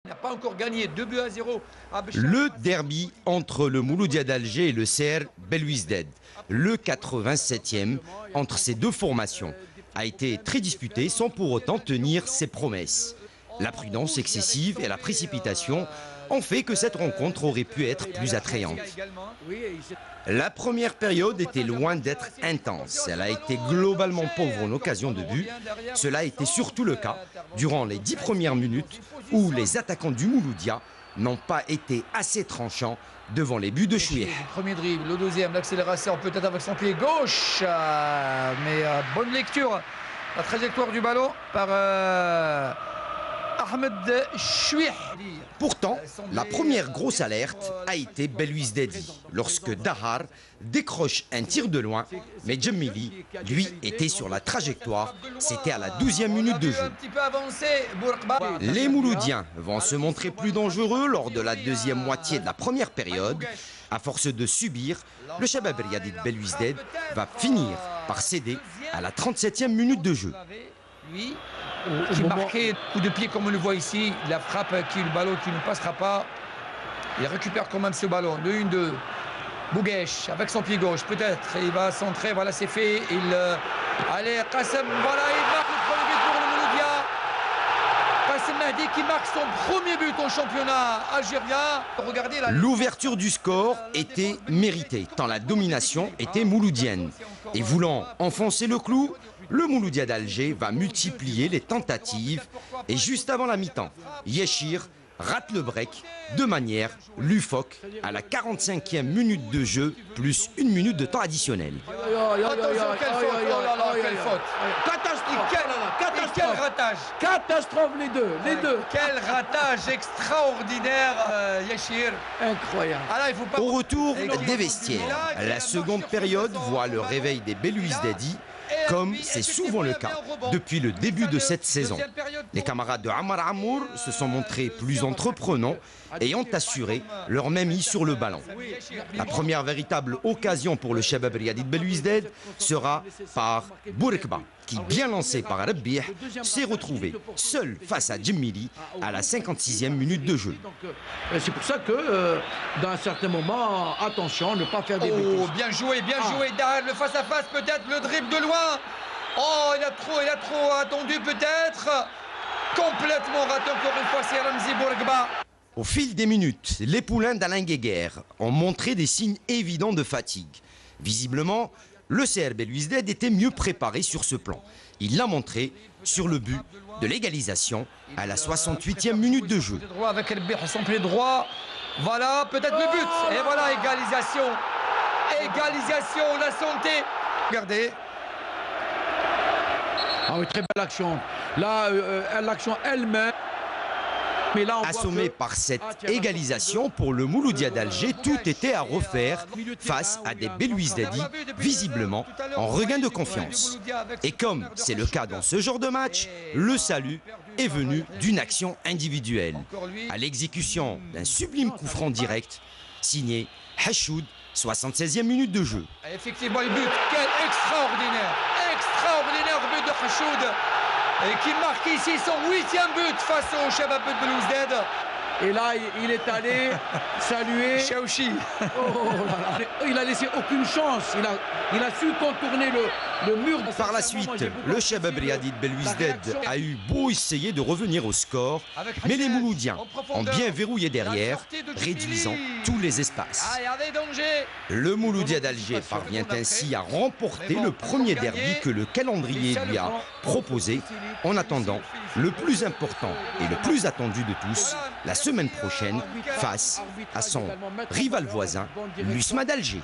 n'a pas encore gagné 2-0. Le derby entre le Mouloudia d'Alger et le CR Belouizdad, le 87e entre ces deux formations, a été très disputé sans pour autant tenir ses promesses. La prudence excessive et la précipitation ont fait que cette rencontre aurait pu être plus attrayante. La première période était loin d'être intense. Elle a été globalement pauvre en occasion de but. Cela a été surtout le cas durant les 10 premières minutes où les attaquants du Mouloudia n'ont pas été assez tranchants devant les buts de Chouih. Le premier dribble, le deuxième, l'accélération peut-être avec son pied gauche. Mais bonne lecture. La trajectoire du ballon par Ahmed Chouih. Pourtant, la première grosse alerte a été Belouizdadi lorsque Dahar décroche un tir de loin, mais Djemili, lui, était sur la trajectoire. C'était à la 12e minute de jeu. Les Mouloudiens vont se montrer plus dangereux lors de la deuxième moitié de la première période. À force de subir, le Chabab Riadi de Belouizdad va finir par céder à la 37e minute de jeu. Lui, qui marquait coup de pied comme on le voit ici, la frappe le ballon qui ne passera pas. Il récupère quand même ce ballon. Le 1-2. Bouguesh avec son pied gauche peut-être. Il va centrer, voilà c'est fait. Allez, Qassem, voilà, il marque le premier but pour le Mouloudia. Qassem Mahdi qui marque son premier but au championnat algérien. Regardez l'ouverture du score était méritée, tant la domination était mouloudienne. Et voulant enfoncer le clou, le Mouloudia d'Alger va multiplier les tentatives et juste avant la mi-temps, Yeshir rate le break de manière lufoque à la 45e minute de jeu plus 1 minute de temps additionnel. Attention, quelle faute, oh là là, quelle faute. Catastrophe, quel ratage. Catastrophe les deux. Quel ratage extraordinaire, Yeshir. Incroyable. Ah là, Au retour des vestiaires, la seconde période voit le réveil des Belouizdadi, comme c'est souvent le cas depuis le début de cette saison. Les camarades de Ammar Amour se sont montrés plus entreprenants et ont assuré leur mainmise sur le ballon. La première véritable occasion pour le Chabab Riadi de Belouizdad sera par Bourkba, qui, bien lancé par Rabbih, s'est retrouvé seul face à Djemili à la 56e minute de jeu. C'est pour ça que, dans un certain moment, attention, ne pas faire des bêtises. Oh, bien joué, Dahar, le face-à-face peut-être, le dribble de loin. Oh, il a trop attendu peut-être. Complètement raté encore une fois, c'est Ramzi Bourkba. Au fil des minutes, les poulains d'Alain Guéguer ont montré des signes évidents de fatigue. Visiblement, le CR Belouizdad était mieux préparé sur ce plan. Il l'a montré sur le but de l'égalisation à la 68e minute de jeu. Avec son pied droit, voilà peut-être le but. Et voilà, égalisation. Égalisation, la santé. Regardez. Ah oui, très belle action. Là, l'action elle-même. Mais là, assommé par cette égalisation pour le Mouloudia d'Alger, tout était à refaire face à des Belouizdadi visiblement en regain de confiance. Et comme c'est le cas dans ce genre de match, le salut est venu d'une action individuelle, à l'exécution d'un sublime coup franc direct signé Hachoud, 76e minute de jeu. Effectivement, le but, quel extraordinaire but de Hachoud. Et qui marque ici son 8e but face au Chabab Belouizdad. Et là, il est allé saluer Chaouchi. Oh là là. Il a laissé aucune chance. Il a su contourner le mur. Par la suite, le Chabab Riadi de Belouizdad a eu beau essayer de revenir au score, mais les Mouloudiens ont bien verrouillé derrière, réduisant tous les espaces. Le Mouloudia d'Alger parvient ainsi à remporter le premier derby que le calendrier lui a proposé, en attendant le plus important et le plus attendu de tous, la semaine prochaine face à son rival voisin, l'USMA d'Alger.